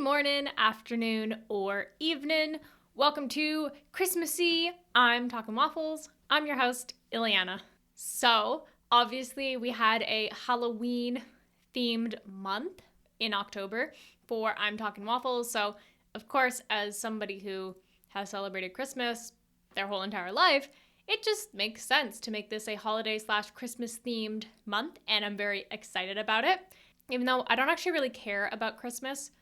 morning, afternoon, or evening. Welcome to Christmassy I'm Talking Waffles. I'm your host, Ileana. So, obviously, we had a Halloween-themed month in October for I'm Talking Waffles. So, of course, as somebody who has celebrated Christmas their whole entire life, it just makes sense to make this a holiday/Christmas-themed month, and I'm very excited about it. Even though I don't actually really care about Christmas,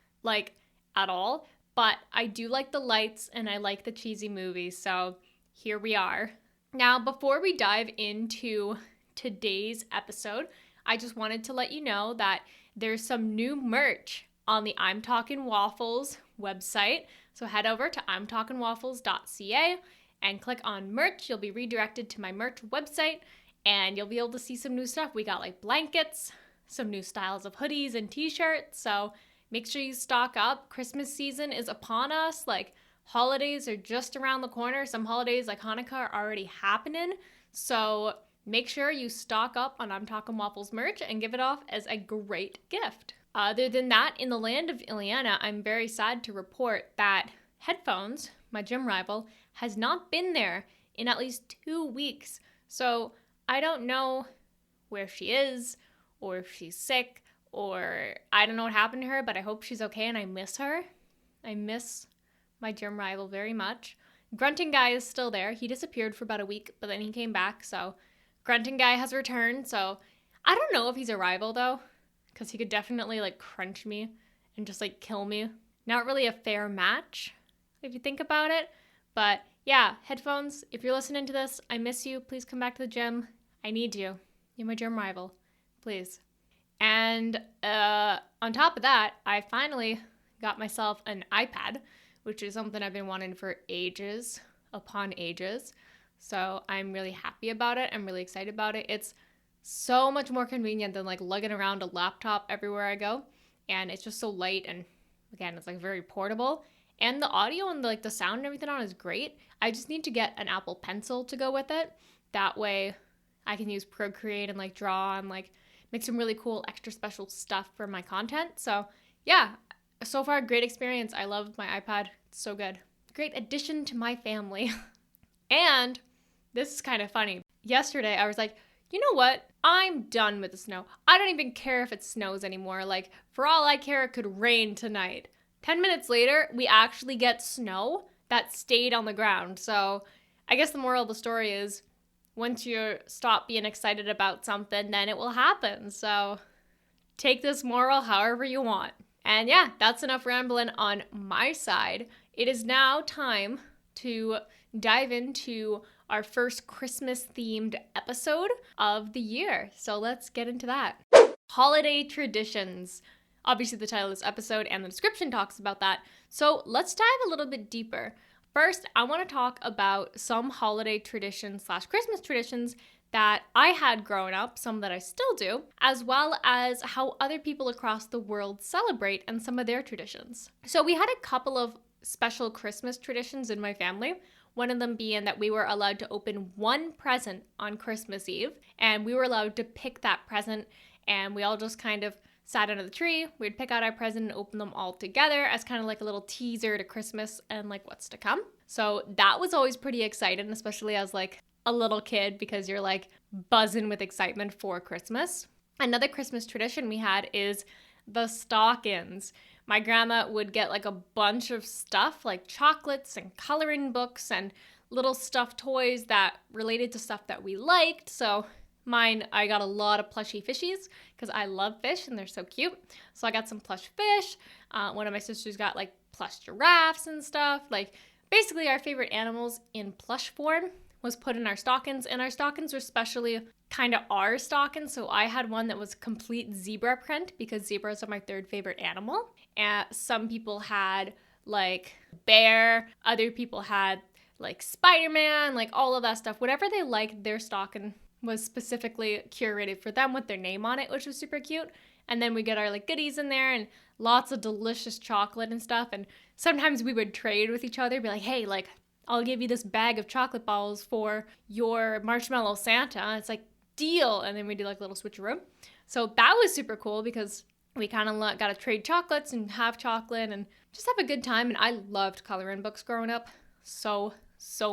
at all, but I do like the lights and I like the cheesy movies, so here we are. Now, before we dive into today's episode, I just wanted to let you know that there's some new merch on the I'm Talking Waffles website, so head over to imtalkingwaffles.ca and click on merch. You'll be redirected to my merch website, and you'll be able to see some new stuff. We got blankets, some new styles of hoodies and t-shirts, so make sure you stock up. Christmas season is upon us. Holidays are just around the corner. Some holidays like Hanukkah are already happening. So make sure you stock up on I'm Talking Waffles merch and give it off as a great gift. Other than that, in the land of Ileana, I'm very sad to report that Headphones, my gym rival, has not been there in at least 2 weeks. So I don't know where she is or if she's sick, or I don't know what happened to her, but I hope she's okay and I miss her. I miss my gym rival very much. Grunting Guy is still there. He disappeared for about a week, but then he came back, so Grunting Guy has returned. So I don't know if he's a rival though, because he could definitely crunch me and just kill me. Not really a fair match if you think about it, but yeah, Headphones, if you're listening to this, I miss you. Please come back to the gym. I need you. You're my gym rival. Please. And on top of that, I finally got myself an iPad, which is something I've been wanting for ages upon ages. So I'm really happy about it. I'm really excited about it. It's so much more convenient than lugging around a laptop everywhere I go. And it's just so light, and again, it's very portable. And the audio and the sound and everything on it is great. I just need to get an Apple Pencil to go with it. That way I can use Procreate and draw and make some really cool extra special stuff for my content. So yeah, so far, great experience. I love my iPad. It's so good. Great addition to my family. And this is kind of funny. Yesterday, I was like, you know what? I'm done with the snow. I don't even care if it snows anymore. For all I care, it could rain tonight. 10 minutes later, we actually get snow that stayed on the ground. So I guess the moral of the story is, once you stop being excited about something, then it will happen. So take this moral however you want. And yeah, that's enough rambling on my side. It is now time to dive into our first Christmas-themed episode of the year. So let's get into that. Holiday traditions. Obviously, the title of this episode and the description talks about that. So let's dive a little bit deeper. First, I want to talk about some holiday traditions/Christmas traditions that I had growing up, some that I still do, as well as how other people across the world celebrate and some of their traditions. So we had a couple of special Christmas traditions in my family. One of them being that we were allowed to open one present on Christmas Eve, and we were allowed to pick that present, and we all just kind of sat under the tree. We'd pick out our present and open them all together as kind of a little teaser to Christmas and what's to come. So that was always pretty exciting, especially as a little kid, because you're buzzing with excitement for Christmas. Another Christmas tradition we had is the stockings. My grandma would get a bunch of stuff chocolates and coloring books and little stuffed toys that related to stuff that we liked. So mine, I got a lot of plushy fishies because I love fish and they're so cute. So I got some plush fish. One of my sisters got plush giraffes and stuff. Basically our favorite animals in plush form was put in our stockings, and our stockings were specially kind of our stockings. So I had one that was complete zebra print because zebras are my third favorite animal. And some people had bear, other people had Spider-Man, all of that stuff. Whatever they liked, their stocking was specifically curated for them with their name on it, which was super cute. And then we get our goodies in there and lots of delicious chocolate and stuff. And sometimes we would trade with each other, be like, hey, I'll give you this bag of chocolate balls for your marshmallow Santa. And it's deal. And then we do little switcheroo. So that was super cool because We kind of got to trade chocolates and have chocolate and just have a good time. And I loved coloring books growing up so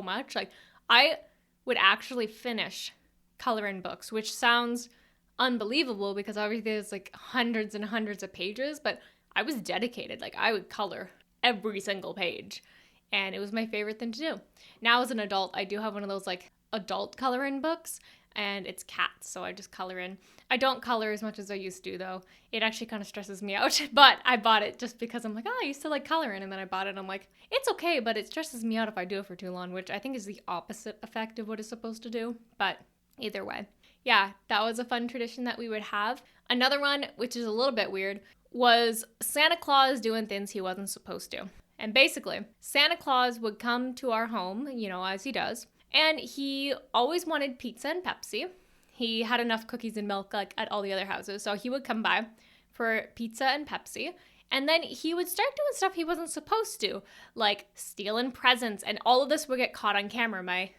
much. Like, I would actually finish coloring books, which sounds unbelievable because obviously there's like hundreds and hundreds of pages, but I was dedicated. Like, I would color every single page, and it was my favorite thing to do. Now as an adult, I do have one of those like adult coloring books, and it's cats, so I just color in. I don't color as much as I used to, though. It actually kind of stresses me out, but I bought it just because I'm like, oh, I used to like coloring, and then I bought it, and I'm like, it's okay, but it stresses me out if I do it for too long, which I think is the opposite effect of what it's supposed to do, but either way. Yeah, that was a fun tradition that we would have. Another one, which is a little bit weird, was Santa Claus doing things he wasn't supposed to. And basically, Santa Claus would come to our home, you know, as he does, and he always wanted pizza and Pepsi. He had enough cookies and milk like at all the other houses, so he would come by for pizza and Pepsi. And then he would start doing stuff he wasn't supposed to, like stealing presents, and all of this would get caught on camera. My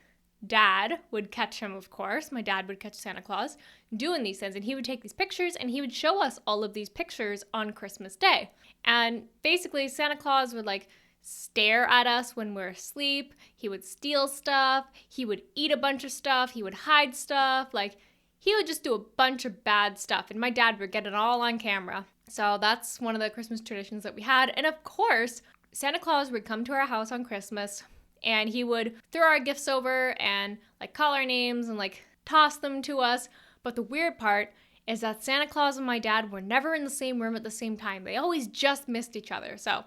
dad would catch him, of course. My dad would catch Santa Claus doing these things, and he would take these pictures, and he would show us all of these pictures on Christmas Day. And basically, Santa Claus would like stare at us when we're asleep. He would steal stuff. He would eat a bunch of stuff. He would hide stuff. Like, he would just do a bunch of bad stuff, and my dad would get it all on camera. So that's one of the Christmas traditions that we had. And of course, Santa Claus would come to our house on Christmas, and he would throw our gifts over and like call our names and like toss them to us. But the weird part is that Santa Claus and my dad were never in the same room at the same time. They always just missed each other. So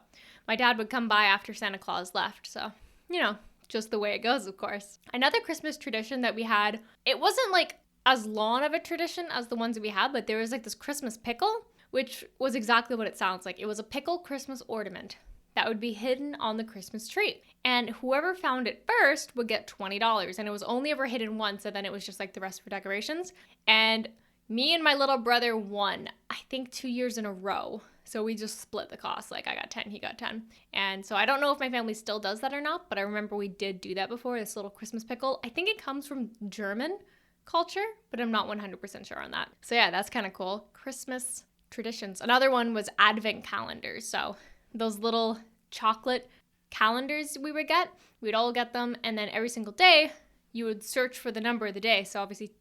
my dad would come by after Santa Claus left. So, you know, just the way it goes, of course. Another Christmas tradition that we had, it wasn't like as long of a tradition as the ones that we had, but there was like this Christmas pickle, which was exactly what it sounds like. It was a pickle Christmas ornament that would be hidden on the Christmas tree. And whoever found it first would get $20. And it was only ever hidden once, and then it was just like the rest for decorations. And me and my little brother won, I think 2 years in a row. So we just split the cost. Like, I got 10, he got 10. And so I don't know if my family still does that or not, but I remember we did do that before, this little Christmas pickle. I think it comes from German culture, but I'm not 100% sure on that. So yeah, that's kind of cool. Christmas traditions. Another one was advent calendars. So those little chocolate calendars we would get, we'd all get them, and then every single day you would search for the number of the day. So obviously,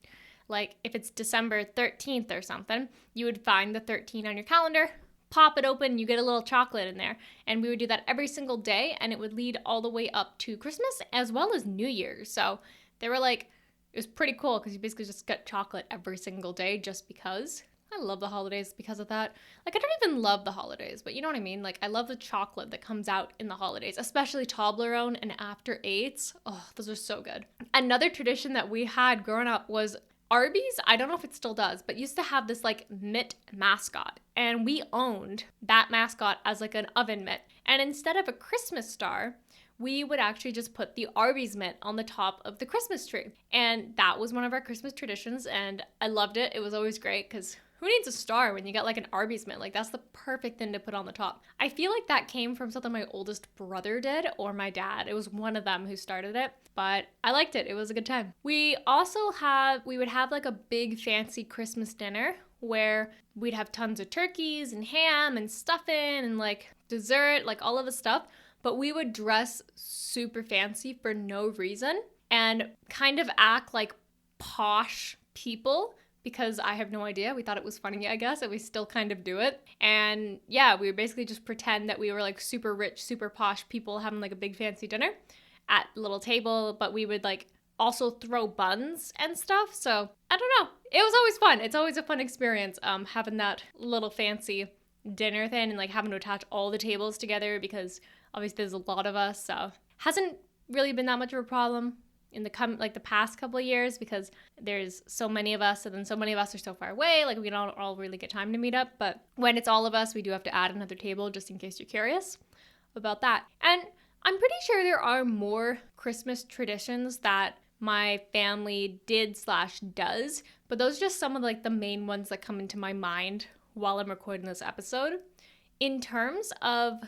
like if it's December 13th or something, you would find the 13 on your calendar, pop it open, you get a little chocolate in there. And we would do that every single day, and it would lead all the way up to Christmas as well as New Year's. So they were like, it was pretty cool because you basically just get chocolate every single day just because. I love the holidays because of that. Like, I don't even love the holidays, but you know what I mean? Like, I love the chocolate that comes out in the holidays, especially Toblerone and After Eights. Oh, those are so good. Another tradition that we had growing up was Arby's. I don't know if it still does, but used to have this like mitt mascot, and we owned that mascot as like an oven mitt. And instead of a Christmas star, we would actually just put the Arby's mitt on the top of the Christmas tree. And that was one of our Christmas traditions, and I loved it. It was always great because who needs a star when you got like an Arby's mitt? Like, that's the perfect thing to put on the top. I feel like that came from something my oldest brother did or my dad. It was one of them who started it, but I liked it. It was a good time. We would have like a big fancy Christmas dinner where we'd have tons of turkeys and ham and stuffing and like dessert, like all of the stuff. But we would dress super fancy for no reason and kind of act like posh people because I have no idea. We thought it was funny, I guess, and we still kind of do it. And yeah, we would basically just pretend that we were like super rich, super posh people having like a big fancy dinner at a little table, but we would like also throw buns and stuff. So I don't know. It was always fun. It's always a fun experience having that little fancy dinner thing and like having to attach all the tables together because obviously there's a lot of us, so hasn't really been that much of a problem in the past couple of years because there's so many of us, and then so many of us are so far away, like we don't all really get time to meet up. But when it's all of us, we do have to add another table just in case you're curious about that. And I'm pretty sure there are more Christmas traditions that my family did/does, but those are just some of like the main ones that come into my mind while I'm recording this episode. In terms of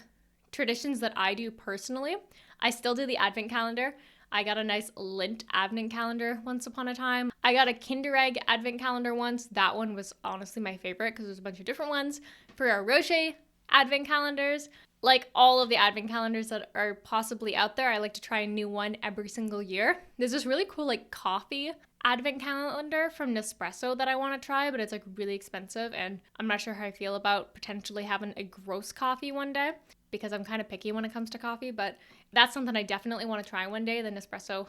traditions that I do personally, I still do the advent calendar. I got a nice lint advent calendar once upon a time. I got a Kinder Egg advent calendar once. That one was honestly my favorite because there's a bunch of different ones Ferrero Rocher advent calendars. Like all of the advent calendars that are possibly out there, I like to try a new one every single year. There's this really cool like coffee advent calendar from Nespresso that I want to try, but it's like really expensive and I'm not sure how I feel about potentially having a gross coffee one day because I'm kind of picky when it comes to coffee, but that's something I definitely want to try one day, the Nespresso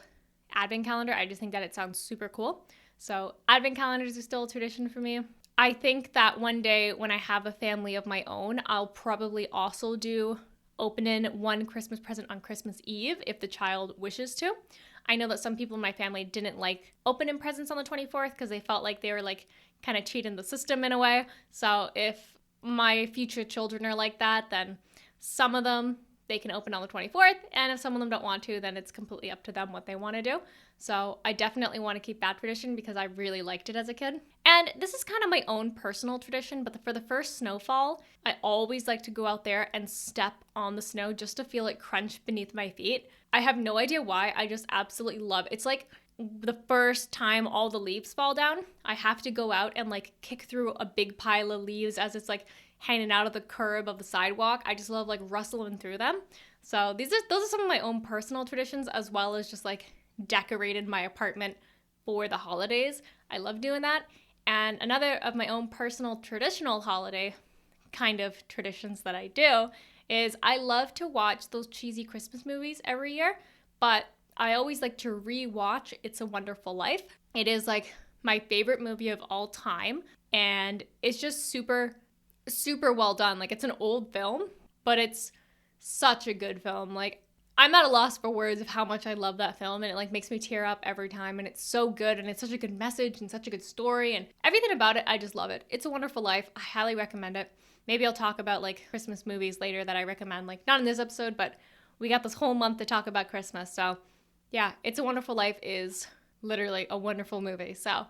advent calendar. I just think that it sounds super cool. So advent calendars are still a tradition for me. I think that one day when I have a family of my own, I'll probably also do opening one Christmas present on Christmas Eve if the child wishes to. I know that some people in my family didn't like opening presents on the 24th because they felt like they were like kind of cheating the system in a way. So if my future children are like that, then some of them they can open on the 24th, and if some of them don't want to, then it's completely up to them what they want to do. So I definitely want to keep that tradition because I really liked it as a kid. And this is kind of my own personal tradition, but for the first snowfall, I always like to go out there and step on the snow just to feel it crunch beneath my feet. I have no idea why, I just absolutely love it. It's like the first time all the leaves fall down, I have to go out and like kick through a big pile of leaves as it's like hanging out of the curb of the sidewalk. I just love like rustling those are some of my own personal traditions, as well as just like decorated my apartment for the holidays. I love doing that. And another of my own personal traditional holiday kind of traditions that I do is I love to watch those cheesy Christmas movies every year, but I always like to re-watch It's a Wonderful Life. It is like my favorite movie of all time, and it's just super well done. Like, it's an old film, but it's such a good film. Like, I'm at a loss for words of how much I love that film, and it like makes me tear up every time, and it's so good, and it's such a good message and such a good story, and everything about it, I just love it. It's a Wonderful Life. I highly recommend it. Maybe I'll talk about like Christmas movies later that I recommend, like not in this episode, but we got this whole month to talk about Christmas. So yeah, It's a Wonderful Life is literally a wonderful movie. So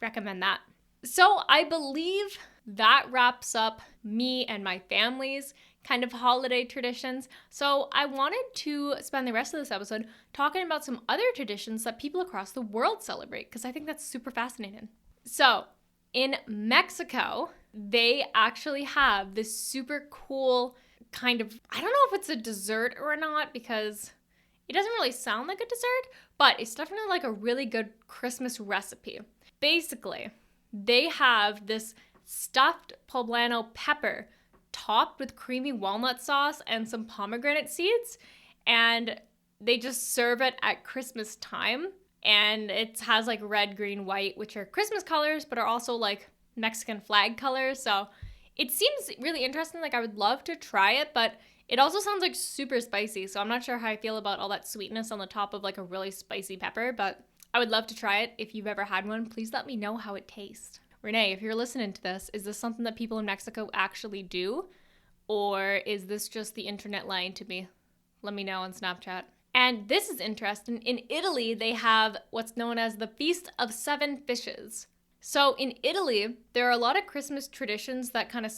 recommend that. So I believe that wraps up me and my family's kind of holiday traditions. So I wanted to spend the rest of this episode talking about some other traditions that people across the world celebrate, because I think that's super fascinating. So in Mexico, they actually have this super cool kind of, I don't know if it's a dessert or not, because it doesn't really sound like a dessert, but it's definitely like a really good Christmas recipe. Basically, they have this stuffed poblano pepper topped with creamy walnut sauce and some pomegranate seeds, and they just serve it at Christmas time. And it has like red, green, white, which are Christmas colors, but are also like Mexican flag colors. So it seems really interesting. Like, I would love to try it, but it also sounds like super spicy. So I'm not sure how I feel about all that sweetness on the top of like a really spicy pepper, but I would love to try it. If you've ever had one, please let me know how it tastes. Renee, if you're listening to this, is this something that people in Mexico actually do? Or is this just the internet lying to me? Let me know on Snapchat. And this is interesting. In Italy, they have what's known as the Feast of Seven Fishes. So in Italy, there are a lot of Christmas traditions that kind of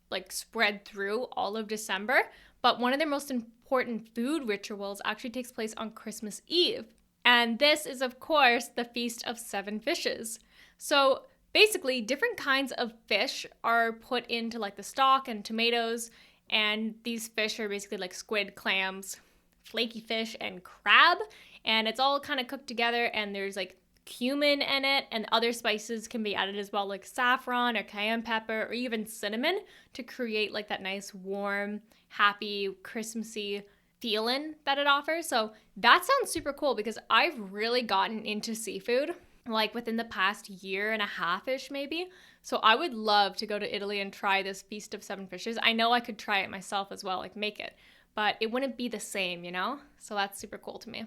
like spread through all of December, but one of their most important food rituals actually takes place on Christmas Eve. And this is, of course, the Feast of Seven Fishes. So basically, different kinds of fish are put into like the stock and tomatoes, and these fish are basically like squid, clams, flaky fish, and crab, and it's all kind of cooked together, and there's like cumin in it, and other spices can be added as well, like saffron or cayenne pepper or even cinnamon, to create like that nice warm, happy, Christmassy feeling that it offers. So that sounds super cool, because I've really gotten into seafood like within the past year and a half-ish maybe. So I would love to go to Italy and try this Feast of Seven Fishes. I know I could try it myself as well, like make it, but it wouldn't be the same, you know? So that's super cool to me.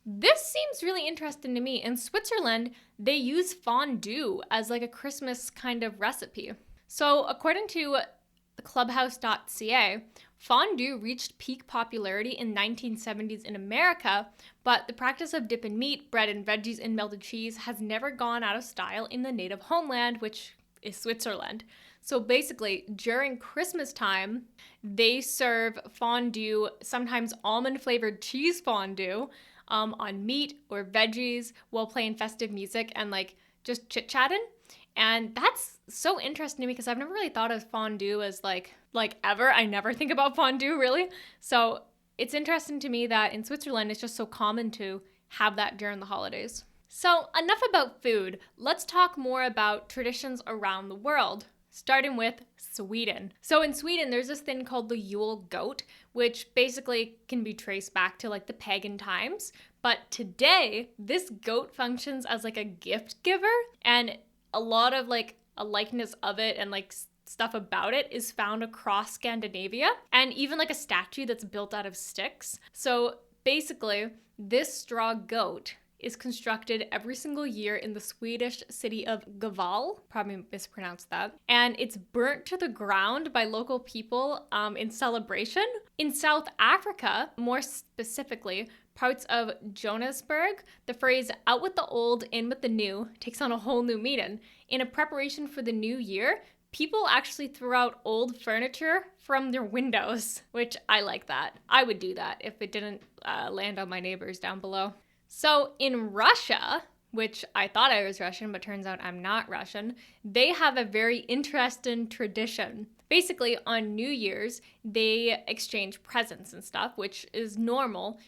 This seems really interesting to me. In Switzerland, they use fondue as like a Christmas kind of recipe. So according to clubhouse.ca, fondue reached peak popularity in 1970s in America, but the practice of dipping meat, bread, and veggies in melted cheese has never gone out of style in the native homeland, which is Switzerland. So basically, during Christmas time, they serve fondue, sometimes almond-flavored cheese fondue, on meat or veggies while playing festive music and like just chit-chatting. And that's so interesting to me because I've never really thought of fondue as like ever. I never think about fondue really. So it's interesting to me that in Switzerland, it's just so common to have that during the holidays. So enough about food. Let's talk more about traditions around the world, starting with Sweden. So in Sweden, there's this thing called the Yule goat, which basically can be traced back to like the pagan times. But today, this goat functions as like a gift giver, and a lot of like a likeness of it and like stuff about it is found across Scandinavia, and even like a statue that's built out of sticks. So basically, this straw goat is constructed every single year in the Swedish city of Gaval, probably mispronounced that, and it's burnt to the ground by local people in celebration. In South Africa, more specifically, parts of Johannesburg, the phrase "out with the old, in with the new" takes on a whole new meaning. In a preparation for the new year, people actually threw out old furniture from their windows, which I like that. I would do that if it didn't land on my neighbors down below. So in Russia, which I thought I was Russian, but turns out I'm not Russian, they have a very interesting tradition. Basically, on New Year's, they exchange presents and stuff, which is normal.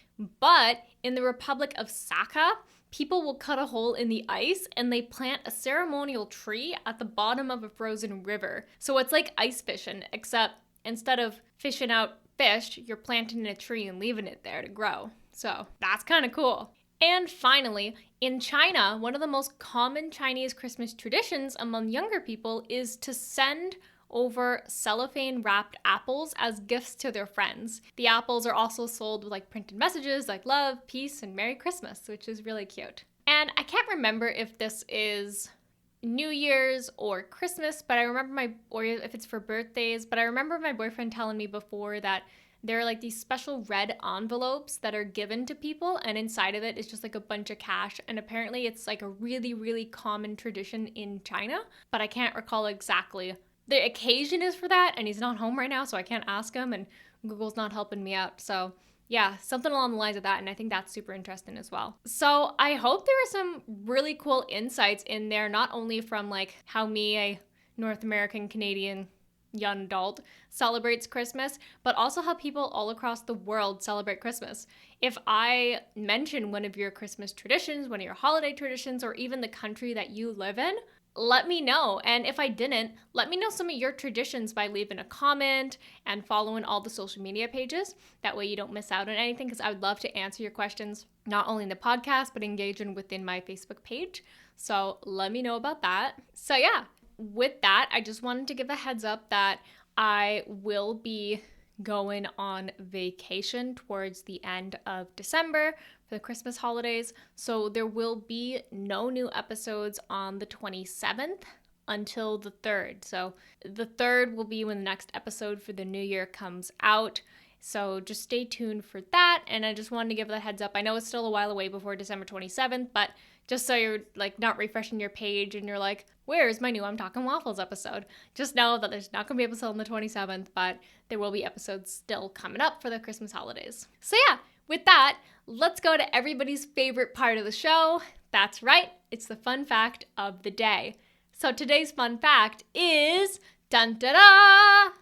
But in the Republic of Sakha, people will cut a hole in the ice and they plant a ceremonial tree at the bottom of a frozen river. So it's like ice fishing, except instead of fishing out fish, you're planting a tree and leaving it there to grow. So that's kind of cool. And finally, in China, one of the most common Chinese Christmas traditions among younger people is to send over cellophane-wrapped apples as gifts to their friends. The apples are also sold with like printed messages like love, peace, and Merry Christmas, which is really cute. And I can't remember if this is New Year's or Christmas, but I remember or if it's for birthdays, but I remember my boyfriend telling me before that there are like these special red envelopes that are given to people, and inside of it is just like a bunch of cash. And apparently it's like a really, really common tradition in China, but I can't recall exactly. The occasion is for that, and he's not home right now, so I can't ask him, and Google's not helping me out. So yeah, something along the lines of that, and I think that's super interesting as well. So I hope there are some really cool insights in there, not only from like how me, a North American Canadian young adult, celebrates Christmas, but also how people all across the world celebrate Christmas. If I mention one of your Christmas traditions, one of your holiday traditions, or even the country that you live in, let me know. And if I didn't, let me know some of your traditions by leaving a comment and following all the social media pages. That way you don't miss out on anything, because I would love to answer your questions, not only in the podcast, but engaging within my Facebook page. So let me know about that. So yeah, with that, I just wanted to give a heads up that I will be going on vacation towards the end of December for the Christmas holidays. So there will be no new episodes on the 27th until the 3rd. So the 3rd will be when the next episode for the new year comes out. So just stay tuned for that. And I just wanted to give that heads up. I know it's still a while away before December 27th, but just so you're like not refreshing your page and you're like, where's my new I'm Talking Waffles episode? Just know that there's not going to be an episode on the 27th, but there will be episodes still coming up for the Christmas holidays. So yeah, with that, let's go to everybody's favorite part of the show. That's right, it's the fun fact of the day. So today's fun fact is, dun-da-da!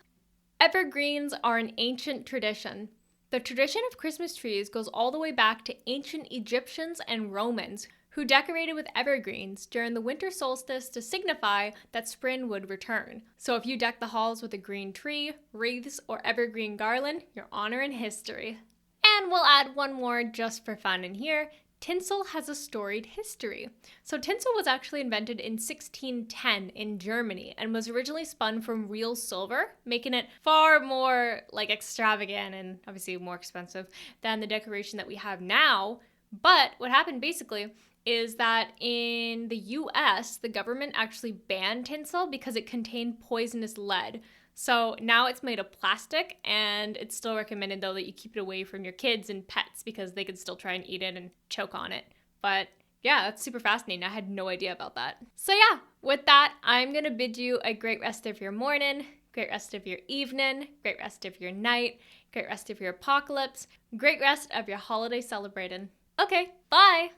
Evergreens are an ancient tradition. The tradition of Christmas trees goes all the way back to ancient Egyptians and Romans, who decorated with evergreens during the winter solstice to signify that spring would return. So if you deck the halls with a green tree, wreaths, or evergreen garland, you're honoring history. And we'll add one more just for fun in here. Tinsel has a storied history. So tinsel was actually invented in 1610 in Germany and was originally spun from real silver, making it far more like extravagant and obviously more expensive than the decoration that we have now. But what happened basically is that in the US, the government actually banned tinsel because it contained poisonous lead. So now it's made of plastic, and it's still recommended though that you keep it away from your kids and pets because they could still try and eat it and choke on it. But yeah, that's super fascinating. I had no idea about that. So yeah, with that, I'm gonna bid you a great rest of your morning, great rest of your evening, great rest of your night, great rest of your apocalypse, great rest of your holiday celebrating. Okay, bye!